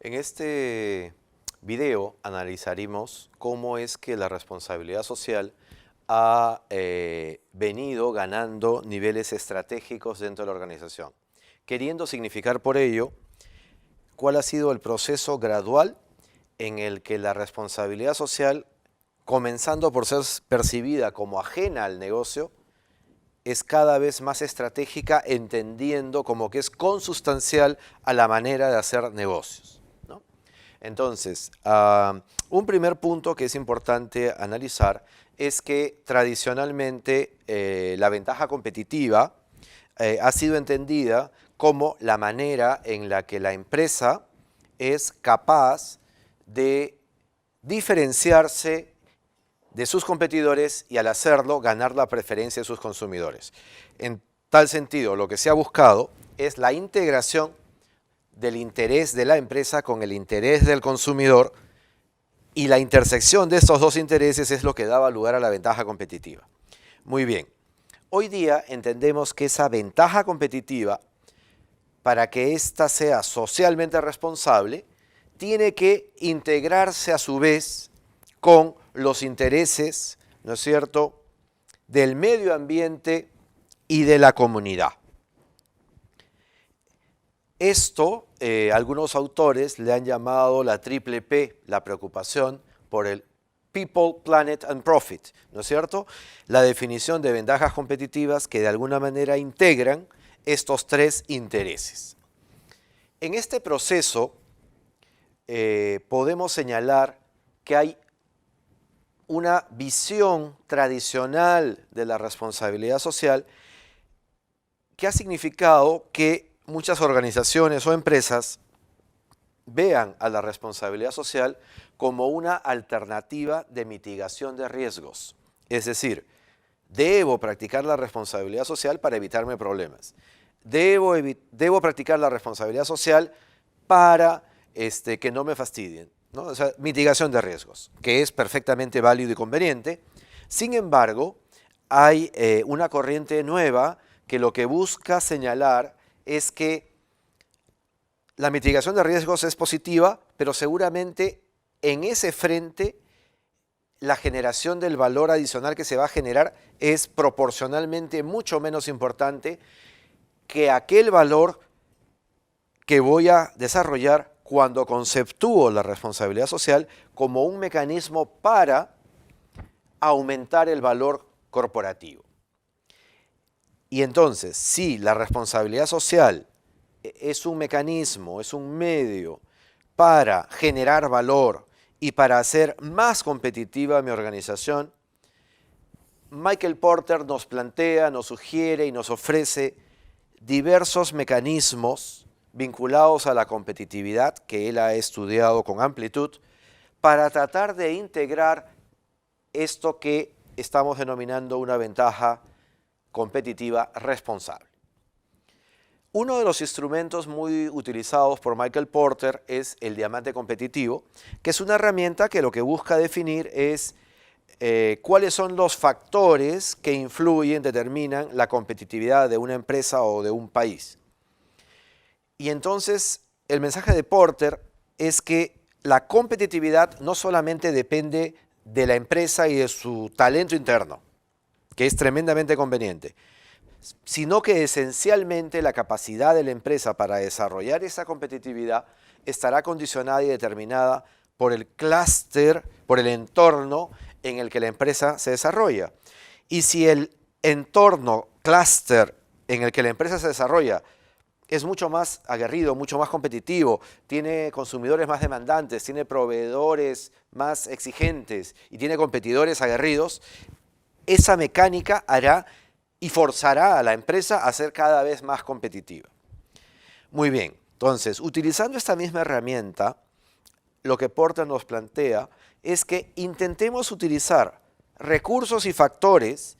En este video analizaremos cómo es que la responsabilidad social ha venido ganando niveles estratégicos dentro de la organización, queriendo significar por ello cuál ha sido el proceso gradual en el que la responsabilidad social, comenzando por ser percibida como ajena al negocio, es cada vez más estratégica, entendiendo como que es consustancial a la manera de hacer negocios, ¿no? Entonces, un primer punto que es importante analizar es que tradicionalmente la ventaja competitiva ha sido entendida como la manera en la que la empresa es capaz de diferenciarse de sus competidores y al hacerlo ganar la preferencia de sus consumidores. En tal sentido, lo que se ha buscado es la integración del interés de la empresa con el interés del consumidor, y la intersección de estos dos intereses es lo que daba lugar a la ventaja competitiva. Muy bien, hoy día entendemos que esa ventaja competitiva, para que ésta sea socialmente responsable, tiene que integrarse a su vez con los intereses, ¿no es cierto?, del medio ambiente y de la comunidad. Esto, algunos autores le han llamado la triple P, la preocupación por el People, Planet and Profit, ¿no es cierto? La definición de ventajas competitivas que de alguna manera integran estos tres intereses. En este proceso podemos señalar que hay una visión tradicional de la responsabilidad social que ha significado que muchas organizaciones o empresas vean a la responsabilidad social como una alternativa de mitigación de riesgos. Es decir, debo practicar la responsabilidad social para evitarme problemas. Debo practicar la responsabilidad social para que no me fastidien, ¿no? O sea, mitigación de riesgos, que es perfectamente válido y conveniente. Sin embargo, hay una corriente nueva que lo que busca señalar es que la mitigación de riesgos es positiva, pero seguramente en ese frente la generación del valor adicional que se va a generar es proporcionalmente mucho menos importante que aquel valor que voy a desarrollar cuando conceptúo la responsabilidad social como un mecanismo para aumentar el valor corporativo. Y entonces, si la responsabilidad social es un mecanismo, es un medio para generar valor y para hacer más competitiva mi organización, Michael Porter nos plantea, nos sugiere y nos ofrece diversos mecanismos vinculados a la competitividad que él ha estudiado con amplitud para tratar de integrar esto que estamos denominando una ventaja competitiva responsable. Uno de los instrumentos muy utilizados por Michael Porter es el diamante competitivo, que es una herramienta que lo que busca definir es cuáles son los factores que influyen, determinan la competitividad de una empresa o de un país. Y entonces el mensaje de Porter es que la competitividad no solamente depende de la empresa y de su talento interno, que es tremendamente conveniente, sino que esencialmente la capacidad de la empresa para desarrollar esa competitividad estará condicionada y determinada por el clúster, por el entorno en el que la empresa se desarrolla. Y si el entorno, clúster en el que la empresa se desarrolla es mucho más aguerrido, mucho más competitivo, tiene consumidores más demandantes, tiene proveedores más exigentes y tiene competidores aguerridos, esa mecánica hará y forzará a la empresa a ser cada vez más competitiva. Muy bien, entonces, utilizando esta misma herramienta, lo que Porter nos plantea es que intentemos utilizar recursos y factores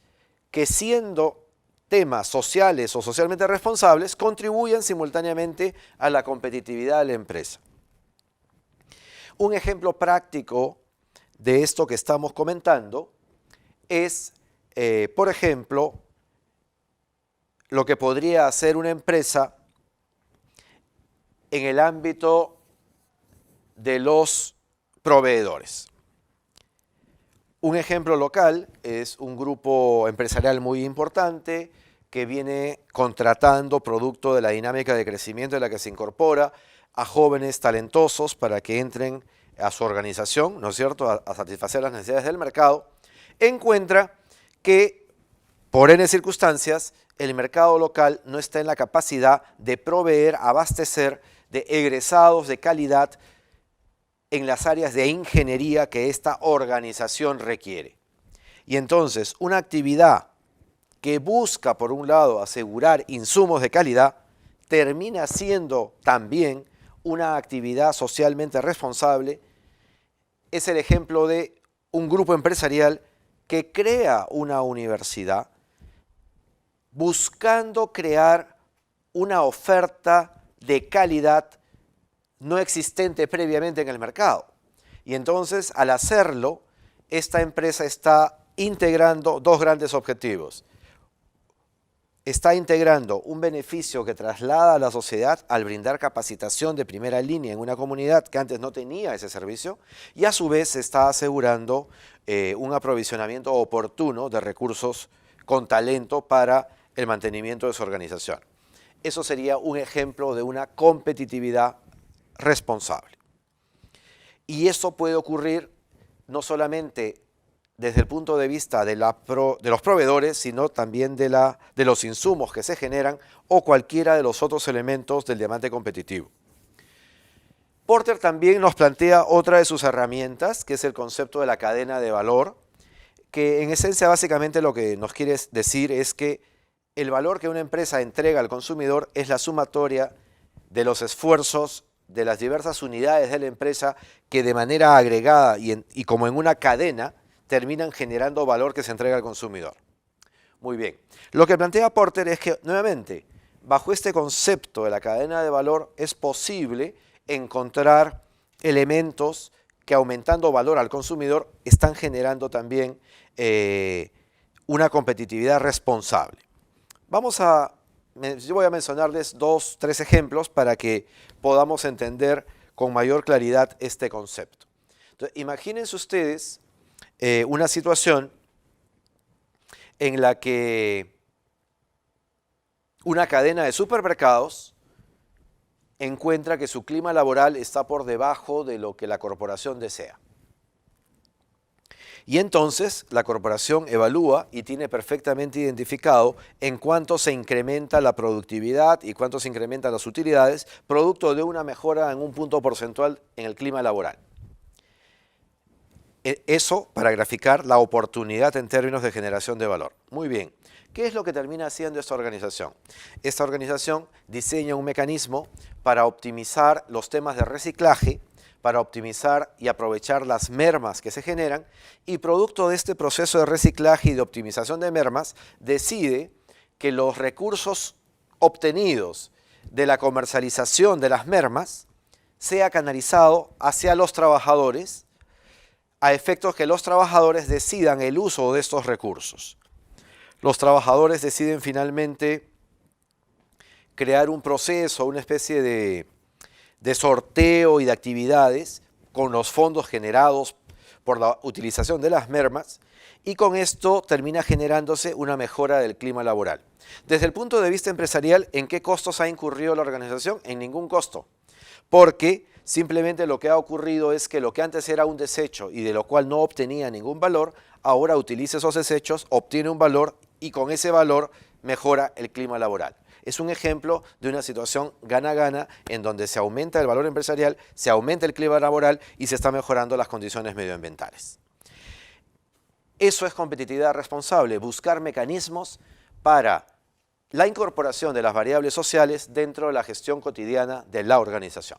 que, siendo temas sociales o socialmente responsables, contribuyan simultáneamente a la competitividad de la empresa. Un ejemplo práctico de esto que estamos comentando es, por ejemplo, lo que podría hacer una empresa en el ámbito de los proveedores. Un ejemplo local es un grupo empresarial muy importante que viene contratando producto de la dinámica de crecimiento en la que se incorpora a jóvenes talentosos para que entren a su organización, ¿no es cierto?, a satisfacer las necesidades del mercado. Encuentra que, por N circunstancias, el mercado local no está en la capacidad de proveer, abastecer de egresados de calidad en las áreas de ingeniería que esta organización requiere. Y entonces, una actividad que busca, por un lado, asegurar insumos de calidad, termina siendo también una actividad socialmente responsable. Es el ejemplo de un grupo empresarial que crea una universidad buscando crear una oferta de calidad no existente previamente en el mercado. Y entonces, al hacerlo, esta empresa está integrando dos grandes objetivos. Está integrando un beneficio que traslada a la sociedad al brindar capacitación de primera línea en una comunidad que antes no tenía ese servicio, y a su vez está asegurando un aprovisionamiento oportuno de recursos con talento para el mantenimiento de su organización. Eso sería un ejemplo de una competitividad responsable. Y eso puede ocurrir no solamente desde el punto de vista de los proveedores, sino también de los insumos que se generan o cualquiera de los otros elementos del diamante competitivo. Porter también nos plantea otra de sus herramientas, que es el concepto de la cadena de valor, que en esencia básicamente lo que nos quiere decir es que el valor que una empresa entrega al consumidor es la sumatoria de los esfuerzos de las diversas unidades de la empresa que de manera agregada y como en una cadena terminan generando valor que se entrega al consumidor. Muy bien. Lo que plantea Porter es que, nuevamente, bajo este concepto de la cadena de valor es posible encontrar elementos que, aumentando valor al consumidor, están generando también una competitividad responsable. Yo voy a mencionarles 2, 3 ejemplos para que podamos entender con mayor claridad este concepto. Entonces, imagínense ustedes una situación en la que una cadena de supermercados encuentra que su clima laboral está por debajo de lo que la corporación desea. Y entonces la corporación evalúa y tiene perfectamente identificado en cuánto se incrementa la productividad y cuánto se incrementan las utilidades, producto de una mejora en un punto porcentual en el clima laboral. Eso para graficar la oportunidad en términos de generación de valor. Muy bien. ¿Qué es lo que termina haciendo esta organización? Esta organización diseña un mecanismo para optimizar los temas de reciclaje, para optimizar y aprovechar las mermas que se generan, y producto de este proceso de reciclaje y de optimización de mermas, decide que los recursos obtenidos de la comercialización de las mermas sea canalizado hacia los trabajadores, a efectos que los trabajadores decidan el uso de estos recursos. Los trabajadores deciden finalmente crear un proceso, una especie de sorteo y de actividades con los fondos generados por la utilización de las mermas, y con esto termina generándose una mejora del clima laboral. Desde el punto de vista empresarial, ¿en qué costos ha incurrido la organización? En ningún costo, porque simplemente lo que ha ocurrido es que lo que antes era un desecho y de lo cual no obtenía ningún valor, ahora utiliza esos desechos, obtiene un valor y con ese valor mejora el clima laboral. Es un ejemplo de una situación gana-gana en donde se aumenta el valor empresarial, se aumenta el clima laboral y se están mejorando las condiciones medioambientales. Eso es competitividad responsable, buscar mecanismos para la incorporación de las variables sociales dentro de la gestión cotidiana de la organización.